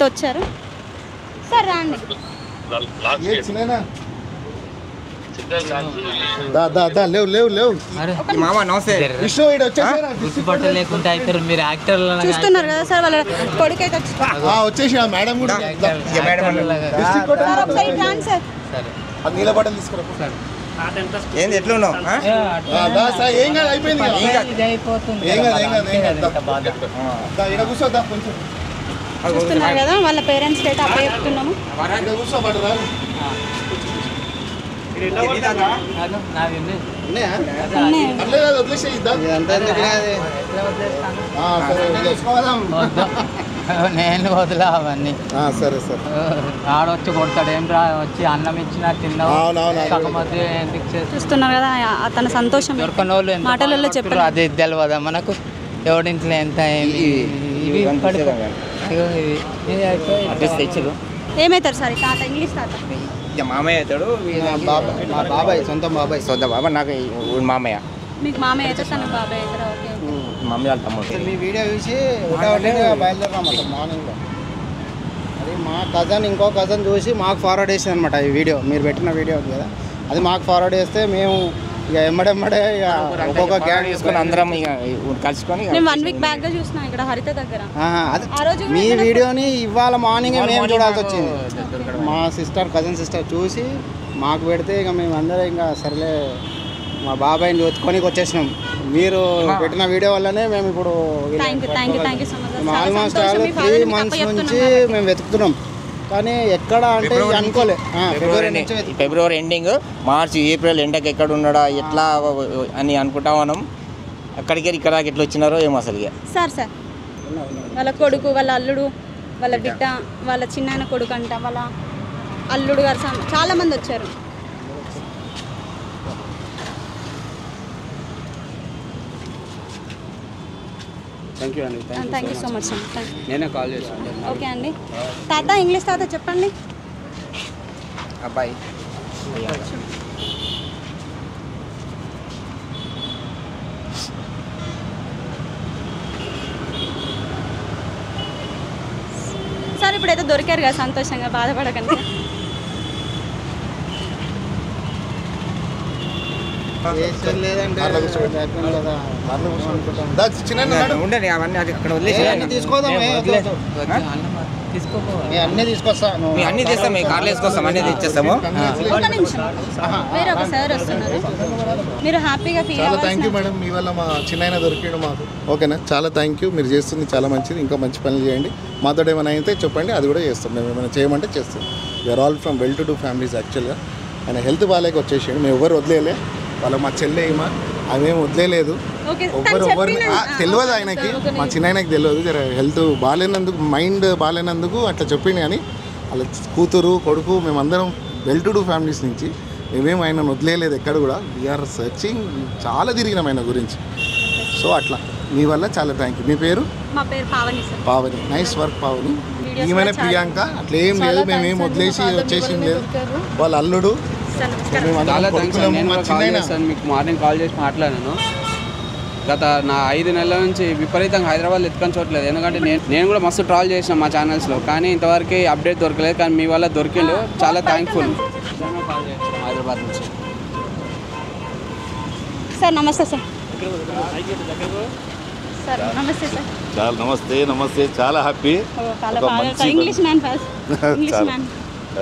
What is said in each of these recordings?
వచ్చారు. సార్ రాండి. చూస్తున్నారు కదా సార్, వాళ్ళ కొడుకు అయితే వచ్చేసి మేడం కూడా నీళ్ళ బాటలు తీసుకురా. ఏంది ఎట్లా ఉన్నావు? ఏం కాదు, అయిపోయింది. కూర్చోద్దా కొంచెం. చూస్తున్నారు కదా వాళ్ళ పేరెంట్స్ అయితే అప్ప చెప్తున్నాము. కూర్చోబడరా. నేను వదిలా అవన్నీ. సరే సరే. ఆడొచ్చి కొడతాడు, ఏం రా వచ్చి అన్నం ఇచ్చినా తిన్నావు. చూస్తున్నారు కదా అతని సంతోషం మాటలలో చెప్పారు. అది తెలియదా మనకు ఎవడింట్లో ఎంత ఏమవుతారు సార్ తాత? ఇంగ్లీష్ తాత మామయ్య అవుతాడు. మా బాబాయ్, సొంత బాబాయ్. సొంత బాబాయ్ నాకు మామయ్య. మీకు మామయ్య అవుతారు, తన బాబాయ్ అవుతారు. ఓకే మమ్మీ వాళ్ళ తమ్ముడు. మీ వీడియో చూసి బయలుదేరాం అసలు మార్నింగ్లో. అది మా కజన్ ఇంకో కజన్ చూసి మాకు ఫార్వర్డ్ చేసింది అనమాట. ఈ వీడియో మీరు పెట్టిన వీడియో ఉంది కదా, అది మాకు ఫార్వర్డ్ చేస్తే మేము ఇక ఎమ్మడెమ్మడే ఒక్కొక్క గ్యాంగ్ తీసుకొని అందరం ఇక కలుసుకొని 1 వీక్ బ్యాక్ గా చూసిన ఇక్కడ హరిత దగ్గర. మీ వీడియోని ఇవాళ మార్నింగ్ మేము చూడాల్సి వచ్చింది. మా సిస్టర్, కజిన్ సిస్టర్ చూసి మాకు పెడితే ఇక మేము అందరం ఇంకా సరేలే మా బాబాయ్ని చూసుకొని వచ్చేసినాం. మీరు పెట్టిన వీడియో వల్లనే మేము ఇప్పుడు ఆల్మోస్ట్ 3 months నుంచి మేము వెతుకుతున్నాం, కానీ ఎక్కడ అంటే అనుకోలే. ఫిబ్రవరి ఎండింగ్, మార్చ్, ఏప్రిల్ ఎండకి ఎక్కడ ఉన్నాడా ఎట్లా అని అనుకుంటా ఉన్నాం. అక్కడికి ఇక్కడ ఎట్లా వచ్చినారో ఏమో అసలు. సార్ వాళ్ళ కొడుకు, వాళ్ళ అల్లుడు, వాళ్ళ బిడ్డ, వాళ్ళ చిన్న కొడుకు అంట, వాళ్ళ అల్లుడు గారు చాలా మంది వచ్చారు. థ్యాంక్ యూ సో మచ్ అండి. నేనే కాల్ చేశాను. ఓకే అండి. తాత ఇంగ్లీష్ తాత చెప్పండి. అబ్బాయి సార్ ఇప్పుడైతే దొరికారు కదా, సంతోషంగా బాధపడకండి. ఉండండి అవన్నీ అక్కడ వదిలేసి అన్నీ తీసుకొస్తా. అన్నీ తీస్తాం, మీ కార్లో వేసుకొస్తాం, అన్నీ ఇచ్చేస్తాము. ఒక నిమిషం, వేరే ఒక సార్ వస్తున్నారు, మీరు హ్యాపీగా ఫీల్ చాలా థ్యాంక్ యూ మేడం, మీ వల్ల మా చిన్న దొరికిండు మాకు. ఓకేనా, చాలా థ్యాంక్ యూ. మీరు చేస్తుంది చాలా మంచిది, ఇంకా మంచి పనులు చేయండి. మాతో ఏమైనా అయితే చెప్పండి, అది కూడా చేస్తాం. మేము ఏమైనా చేయమంటే చేస్తాం. We are all from well to do families. యాక్చువల్గా ఆయన హెల్త్ బాగాలేక వచ్చేసాడు, మేము ఎవరు వదిలేలే. వాళ్ళ మా చెల్లె ఏమా అవేం వదిలేదు, ఎవరిని తెలియదు ఆయనకి, మా చిన్న ఆయనకి తెలియదు. జర హెల్త్ బాగాలేనందుకు, మైండ్ బాగాలేనందుకు అట్లా చెప్పిండు. కానీ వాళ్ళ కూతురు, కొడుకు, మేమందరం వెల్ టు డూ ఫ్యామిలీస్ నుంచి మేమేం ఆయన వదిలేదు ఎక్కడ కూడా. వీఆర్ సర్చింగ్, చాలా తిరిగినాం ఆయన గురించి. సో అట్లా మీ వల్ల చాలా థ్యాంక్ యూ. మీ పేరు? మా పేరు Pavani sir. Pavani, nice work Pavani. ఈమెనే ప్రియాంక. అట్లా ఏం లేదు, మేమేం వదిలేసి వచ్చేసింది లేదు. వాళ్ళ అల్లుడు. చాలా థ్యాంక్స్. మీకు మార్నింగ్ కాల్ చేసి మాట్లాడాను. గత నా 5 నెలల నుంచి విపరీతంగా హైదరాబాద్ ఎత్తుకొని చూడలేదు. ఎందుకంటే నేను కూడా మస్తు ట్రావెల్ చేసిన మా ఛానల్స్లో, కానీ ఇంతవరకు అప్డేట్ దొరకలేదు. కానీ మీ వల్ల దొరికిండు, చాలా థ్యాంక్ఫుల్. హైదరాబాద్ నుంచి సార్. నమస్తే సార్. సార్ నమస్తే సార్. చాలా నమస్తే. చాలా happy. English man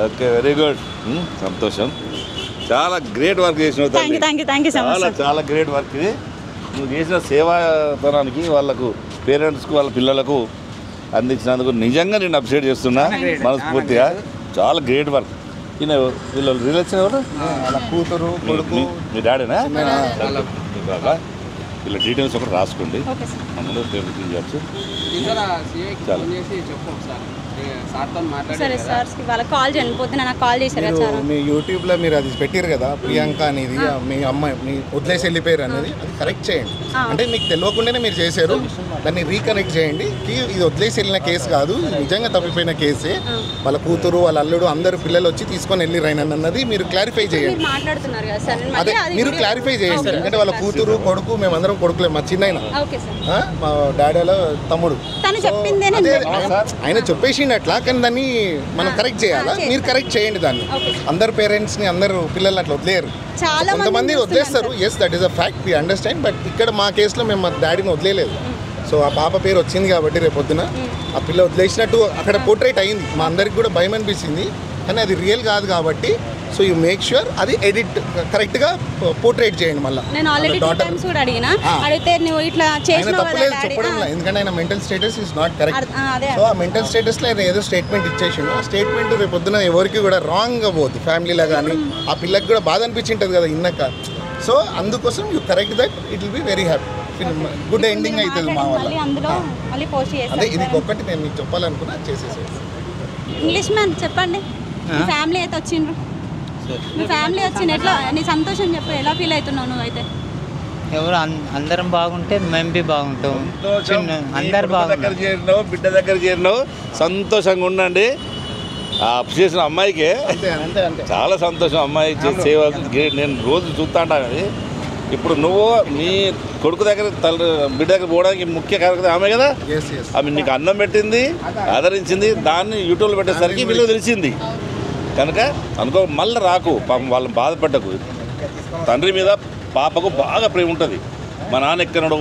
okay, very good, సంతోషం. చాలా గ్రేట్ వర్క్ చేసినావు. చాలా గ్రేట్ వర్క్ ఇది. నువ్వు చేసిన సేవాతనానికి వాళ్ళకు, పేరెంట్స్కు, వాళ్ళ పిల్లలకు అందించినందుకు నిజంగా నేను అప్రిషియేట్ చేస్తున్నా మనస్ఫూర్తిగా. చాలా గ్రేట్ వర్క్. ఈయన వీళ్ళ రిలేషన్ ఎవరు? కూతురు, కొడుకు. మీ డాడీనా? వీళ్ళ డీటెయిల్స్ ఒకటి రాసుకోండి, మమ్మల్ని చేయొచ్చు. మీ యూట్యూబ్లో మీరు అది పెట్టారు కదా, ప్రియాంక అనేది మీ అమ్మాయి మీ వదిలేసి వెళ్ళిపోయారు అనేది, అది కరెక్ట్ చేయండి. అంటే మీకు తెలియకుండానే మీరు చేశారు, దాన్ని రీకనెక్ట్ చేయండి. ఇది వదిలేసి వెళ్ళిన కేసు కాదు, ఇది నిజంగా తప్పిపోయిన కేసే. వాళ్ళ కూతురు వాళ్ళ అల్లుడు అందరు పిల్లలు వచ్చి తీసుకొని వెళ్ళిరైన అన్నది మీరు క్లారిఫై చేయండి. మాట్లాడుతున్నారు కదా సార్, అదే మీరు క్లారిఫై చేయండి. ఎందుకంటే వాళ్ళ కూతురు కొడుకు మేమందరం కొడుకులే, మా చిన్న మా డాడీలో తమ్ముడు ఆయన చెప్పేసిండు అట్లా, కానీ దాన్ని మనం కరెక్ట్ చేయాలా, మీరు కరెక్ట్ చేయండి దాన్ని. అందరు పేరెంట్స్ని అందరు పిల్లల్ని అట్లా వదిలేరు, కొంతమంది వదిలేస్తారు. Yes, that is a fact, we understand. But ఇక్కడ మా కేసులో మేము మా డాడీని వదిలేదు. సో ఆ పాప పేరు వచ్చింది కాబట్టి రేపొద్దున ఆ పిల్ల వదిలేసినట్టు అక్కడ పోర్ట్రేట్ అయింది. మా అందరికి కూడా భయం అనిపించింది, కానీ అది రియల్ కాదు కాబట్టి సో యూ మేక్ ష్యూర్ అది ఎడిట్ కరెక్ట్గా పోర్ట్రేట్ చేయండి. మళ్ళీ నేను ఆల్రెడీ 2 times కూడా అడిగినా, అడిగితే నువ్వు ఇట్లా చేసినావు తప్పలేదు చెప్పడం, ఎందుకంటే ఆయన mental status is not correct. So ఆ మెంటల్ స్టేటస్లో ఆయన ఏదో స్టేట్మెంట్ ఇచ్చేసిండు. ఆ స్టేట్మెంట్ రేపు పొద్దున ఎవరికి కూడా రాంగ్గా పోద్ది, ఫ్యామిలీలో కానీ ఆ పిల్లకి కూడా బాధ అనిపించింటుంది కదా ఇన్నాక. సో అందుకోసం you correct that, it will be very happy, good ending అవుతుంది మా వల్ల. అదే ఇది ఒక్కటి నేను మీకు చెప్పాలనుకున్నా, చేసేసాను. ఇంగ్లీష్ మ్యాన్ చెప్పండి, ఫ్యామిలీ అయితే వచ్చిండ్రు, మీ ఫ్యామిలీ వచ్చింది, ఎట్లా నీ సంతోషం చెప్పు, ఎలా ఫీల్ అవుతున్నావు నువ్వైతే? ఎవరు అందరం బాగుంటే మేము బి బాగుంటాం, అందరు చేరినావు, బిడ్డ దగ్గర చేరినావు, సంతోషంగా ఉండండి. చేసిన అమ్మాయికే చాలా సంతోషం, అమ్మాయి సేవ నేను రోజు చూస్తా ఉంటాను. అది ఇప్పుడు నువ్వు నీ కొడుకు దగ్గర బిడ్డ దగ్గర పోవడానికి ముఖ్య కారణం ఆమె కదా. ఆమె నీకు అన్నం పెట్టింది, ఆదరించింది, దాన్ని యూట్యూబ్లో పెట్టేసరికి వీళ్ళు తెలిసింది కనుక అనుకో, మళ్ళీ రాకు పాపం వాళ్ళని బాధపడ్డకు. తండ్రి మీద పాపకు బాగా ప్రేమ ఉంటుంది. మా నాన్న ఎక్కడున్నాడో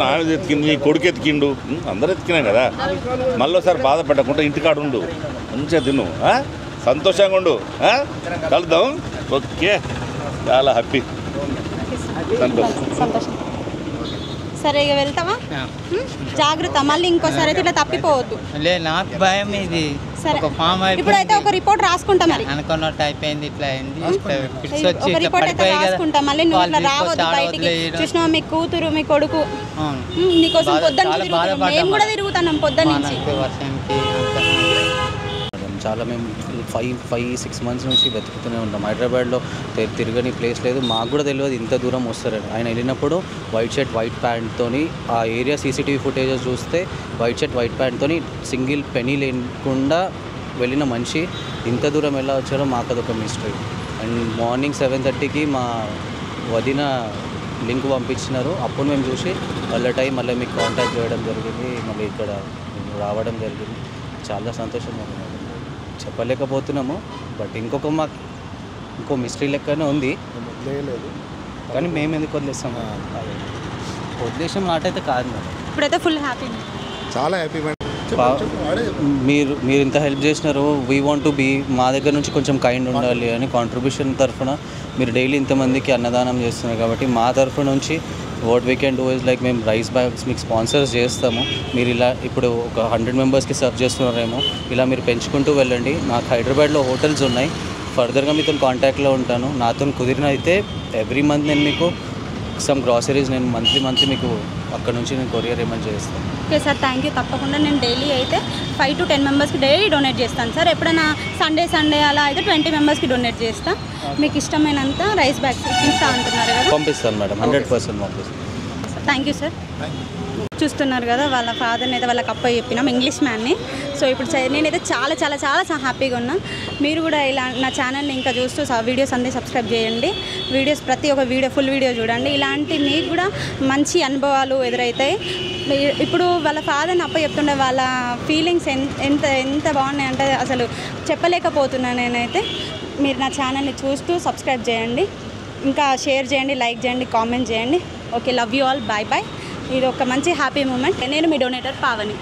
ఆమె ఎత్తికింది, నీ కొడుకు ఎత్తికిండు, అందరూ ఎత్తికినాం కదా. మళ్ళీసారి బాధపడకుండా ఇంటికాడ ఉండు, మంచిగా తిను, సంతోషంగా ఉండు, కలుద్దాం. ఓకే, చాలా హ్యాపీ, సంతోషం. సరే ఇక వెళ్తావా? జాగ్రత్త, మళ్ళీ ఇంకోసారి అయితే ఇట్లా తప్పిపోవద్దు. నాకు భయం ఇది. సరే, ఇప్పుడైతే ఒక రిపోర్ట్ రాసుకుంటా, మరి అనుకున్నట్టు అయిపోయింది, ఇట్లా అయింది, ఒక రిపోర్ట్ అయితే రాసుకుంటా. మళ్ళీ నువ్వు ఇట్లా రావద్దు బయటికి. చూసినావా మీ కూతురు మీ కొడుకు నీకోసం పొద్దున్న మేము కూడా తిరుగుతున్నాం పొద్దున్న నుంచి. చాలా మేము 5-6 months నుంచి వెతుకుతూనే ఉంటాం. హైదరాబాద్లో తిరగని ప్లేస్ లేదు, మాకు కూడా తెలియదు ఇంత దూరం వస్తారని. ఆయన వెళ్ళినప్పుడు వైట్ షర్ట్ వైట్ ప్యాంట్తోని ఆ ఏరియా సీసీటీవీ ఫుటేజెస్ చూస్తే వైట్ షర్ట్ వైట్ ప్యాంట్తోని సింగిల్ పెనీ లేకుండా వెళ్ళిన మనిషి ఇంత దూరం ఎలా వచ్చారో మాకు అదొక మిస్టరీ. అండ్ మార్నింగ్ 7:30కి మా వదిన లింక్ పంపించినారు, అప్పుడు మేము చూసి వాళ్ళ టైం మళ్ళీ మీకు కాంటాక్ట్ చేయడం జరిగింది, మళ్ళీ ఇక్కడ రావడం జరిగింది. చాలా సంతోషంగా ఉంది, చెప్పలేకపోతున్నాము. బట్ ఇంకో మిస్టరీ లెక్కనే ఉంది, కానీ మేము ఎందుకు వదిలేస్తాము? వదిలేసాం మాట అయితే కాదు మేడం. ఇప్పుడైతే ఫుల్ హ్యాపీ, చాలా హ్యాపీ. మీరు ఇంత హెల్ప్ చేసినారు. వీ వాంట్ టు బీ, మా దగ్గర నుంచి కొంచెం కైండ్ ఉండాలి అని కాంట్రిబ్యూషన్ తరఫున మీరు డైలీ ఇంతమందికి అన్నదానం చేస్తున్నారు కాబట్టి మా తరఫు నుంచి what we can do is like మేము రైస్ బ్యాగ్స్ మీకు స్పాన్సర్స్ చేస్తాము. మీరు ఇలా ఇప్పుడు ఒక 100 మెంబర్స్కి సర్వ్ చేస్తున్నారేమో, ఇలా మీరు పెంచుకుంటూ వెళ్ళండి. నాకు హైదరాబాద్లో హోటల్స్ ఉన్నాయి, ఫర్దర్గా మీతో కాంటాక్ట్లో ఉంటాను. నాతో కుదిరిన అయితే ఎవ్రీ మంత్ నేను మీకు సమ్ గ్రాసరీస్ నేను మంత్లీ మీకు అక్కడ నుంచి నేను కొరియర్ ఏమైనా చేస్తాను. Okay sir, thank you. తప్పకుండా నేను డైలీ అయితే 5 to 10 మెంబర్స్కి డైలీ డొనేట్ చేస్తాను సార్. ఎప్పుడైనా సండే అలా అయితే 20 మెంబర్స్కి డొనేట్ చేస్తాను. మీకు ఇష్టమైనంత రైస్ బ్యాగ్స్ ఇస్తా అంటున్నారు కదా, పంపిస్తాను మేడం, 100% పంపిస్తాను. Thank you sir. చూస్తున్నారు కదా, వాళ్ళ ఫాదర్ని అయితే వాళ్ళకి అప్ప చెప్పినాం, ఇంగ్లీష్ మ్యాన్ని. సో ఇప్పుడు నేనైతే చాలా చాలా చాలా హ్యాపీగా ఉన్నా. మీరు కూడా ఇలా నా ఛానల్ని ఇంకా చూస్తూ వీడియోస్ అన్నీ సబ్స్క్రైబ్ చేయండి. వీడియోస్ ప్రతి ఒక్క ఫుల్ వీడియో చూడండి. ఇలాంటి మీకు కూడా మంచి అనుభవాలు ఎదురవుతాయి. ఇప్పుడు వాళ్ళ ఫాదర్ని అప్ప చెప్తుండే వాళ్ళ ఫీలింగ్స్ ఎంత బాగున్నాయి అంటే అసలు చెప్పలేకపోతున్నాను నేనైతే. మీరు నా ఛానల్ని చూస్తూ సబ్స్క్రైబ్ చేయండి, ఇంకా షేర్ చేయండి, లైక్ చేయండి, కామెంట్ చేయండి. Okay, love you all, bye bye. ఇది ఒక మంచి హ్యాపీ మూమెంట్. నేను మీ డొనేటర్ పావని.